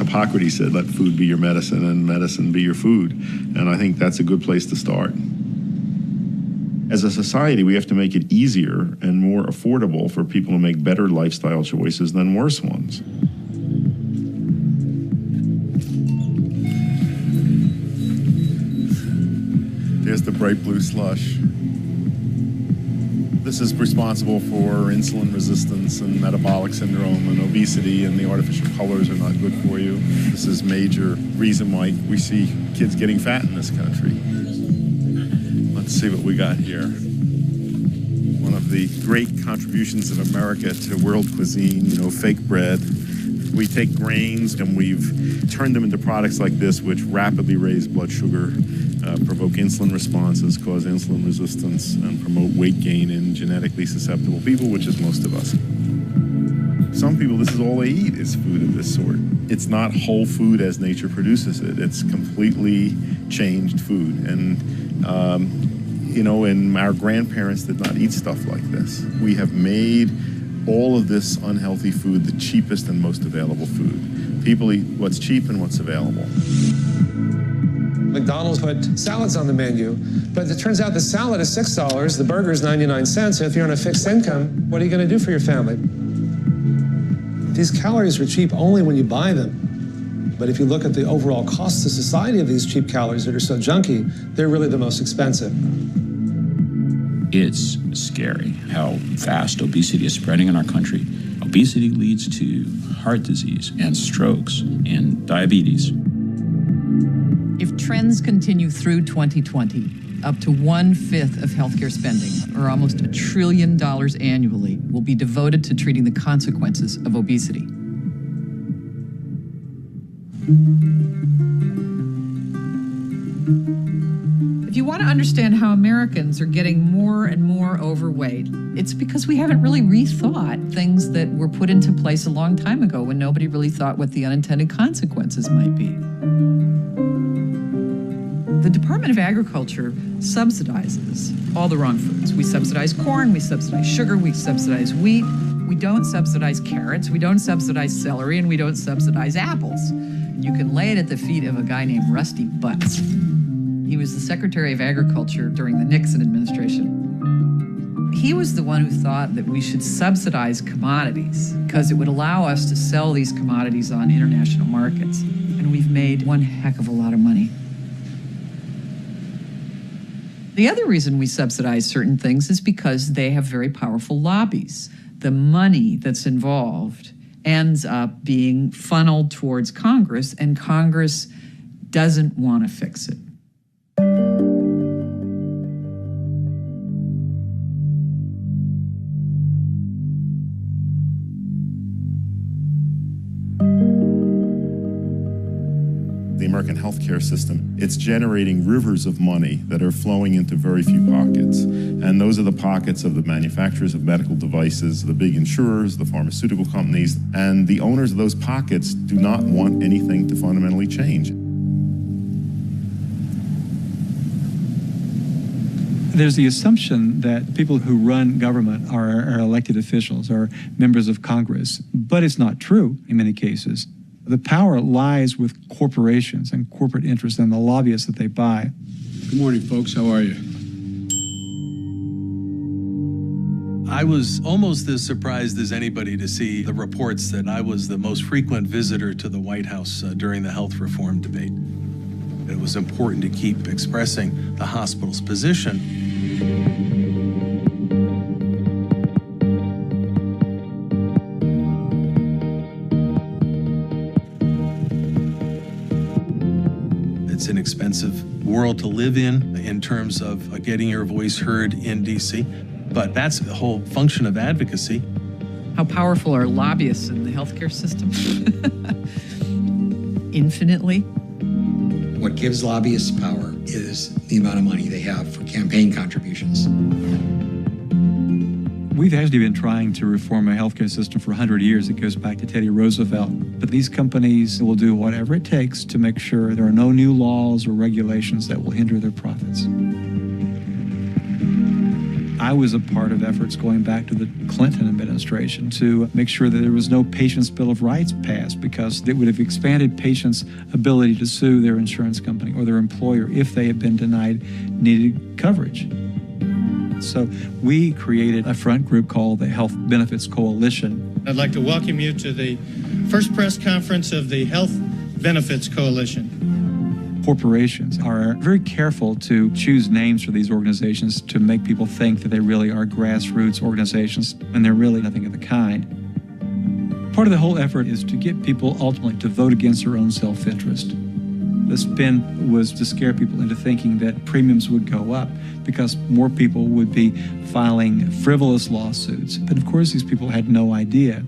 Hippocrates said, let food be your medicine and medicine be your food. And I think that's a good place to start. As a society, we have to make it easier and more affordable for people to make better lifestyle choices than worse ones. There's the bright blue slush. This is responsible for insulin resistance and metabolic syndrome and obesity, and the artificial colors are not good for you. This is a major reason why we see kids getting fat in this country. Let's see what we got here. One of the great contributions of America to world cuisine, fake bread. We take grains and we've turned them into products like this, which rapidly raise blood sugar, provoke insulin responses, cause insulin resistance, and promote weight gain in genetically susceptible people, which is most of us. Some people, this is all they eat is food of this sort. It's not whole food as nature produces it. It's completely changed food. And, and our grandparents did not eat stuff like this. We have made all of this unhealthy food the cheapest and most available food. People eat what's cheap and what's available. McDonald's put salads on the menu, but it turns out the salad is $6, the burger is 99 cents, and if you're on a fixed income, what are you going to do for your family? These calories are cheap only when you buy them. But if you look at the overall cost to society of these cheap calories that are so junky, they're really the most expensive. It's scary how fast obesity is spreading in our country. Obesity leads to heart disease and strokes and diabetes. If trends continue through 2020, up to 1/5 of healthcare spending, or almost $1 trillion annually, will be devoted to treating the consequences of obesity. If you want to understand how Americans are getting more and more overweight, it's because we haven't really rethought things that were put into place a long time ago when nobody really thought what the unintended consequences might be. The Department of Agriculture subsidizes all the wrong foods. We subsidize corn, we subsidize sugar, we subsidize wheat. We don't subsidize carrots, we don't subsidize celery, and we don't subsidize apples. And you can lay it at the feet of a guy named Rusty Butts. He was the Secretary of Agriculture during the Nixon administration. He was the one who thought that we should subsidize commodities because it would allow us to sell these commodities on international markets. And we've made one heck of a lot of money. The other reason we subsidize certain things is because they have very powerful lobbies. The money that's involved ends up being funneled towards Congress, and Congress doesn't want to fix it. The American healthcare system, it's generating rivers of money that are flowing into very few pockets. And those are the pockets of the manufacturers of medical devices, the big insurers, the pharmaceutical companies, and the owners of those pockets do not want anything to fundamentally change. There's the assumption that people who run government are elected officials or members of Congress, but it's not true in many cases. The power lies with corporations and corporate interests and the lobbyists that they buy. Good morning, folks. How are you? I was almost as surprised as anybody to see the reports that I was the most frequent visitor to the White House during the health reform debate. It was important to keep expressing the hospital's position. It's an expensive world to live in terms of getting your voice heard in D.C., but that's the whole function of advocacy. How powerful are lobbyists in the healthcare system? Infinitely. What gives lobbyists power is the amount of money they have for campaign contributions. We've actually been trying to reform a healthcare system for 100 years. It goes back to Teddy Roosevelt. But these companies will do whatever it takes to make sure there are no new laws or regulations that will hinder their profits. I was a part of efforts going back to the Clinton administration to make sure that there was no Patients' Bill of Rights passed, because it would have expanded patients' ability to sue their insurance company or their employer if they had been denied needed coverage. So we created a front group called the Health Benefits Coalition. I'd like to welcome you to the first press conference of the Health Benefits Coalition. Corporations are very careful to choose names for these organizations to make people think that they really are grassroots organizations, and they're really nothing of the kind. Part of the whole effort is to get people ultimately to vote against their own self-interest. The spin was to scare people into thinking that premiums would go up because more people would be filing frivolous lawsuits. But of course, these people had no idea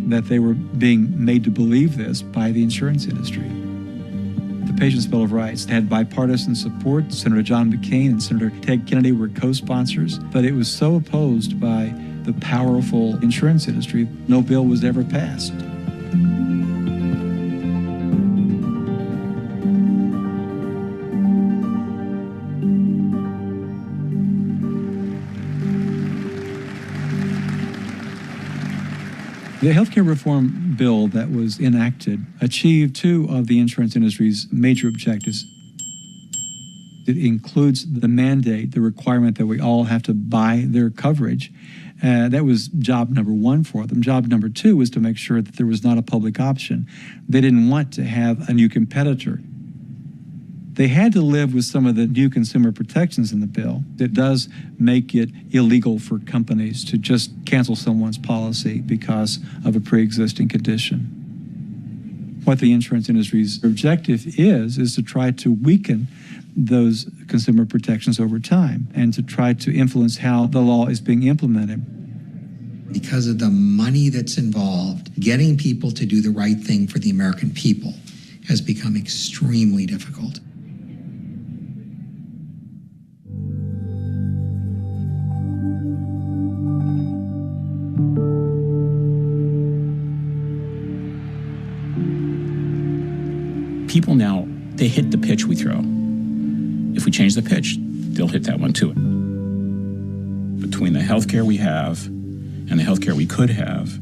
that they were being made to believe this by the insurance industry. The Patients' Bill of Rights had bipartisan support. Senator John McCain and Senator Ted Kennedy were co-sponsors, but it was so opposed by the powerful insurance industry, no bill was ever passed. The healthcare reform bill that was enacted achieved two of the insurance industry's major objectives. It includes the mandate, the requirement that we all have to buy their coverage. That was job number one for them. Job number two was to make sure that there was not a public option. They didn't want to have a new competitor. They had to live with some of the new consumer protections in the bill. It does make it illegal for companies to just cancel someone's policy because of a pre-existing condition. What the insurance industry's objective is to try to weaken those consumer protections over time and to try to influence how the law is being implemented. Because of the money that's involved, getting people to do the right thing for the American people has become extremely difficult. People now, they hit the pitch we throw. If we change the pitch, they'll hit that one too. Between the healthcare we have and the healthcare we could have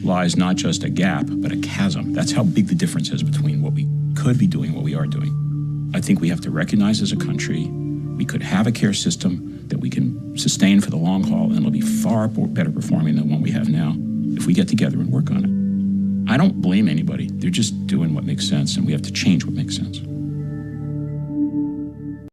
lies not just a gap, but a chasm. That's how big the difference is between what we could be doing and what we are doing. I think we have to recognize as a country we could have a care system that we can sustain for the long haul, and it'll be far better performing than what we have now if we get together and work on it. I don't blame anybody. They're just doing what makes sense, and we have to change what makes sense.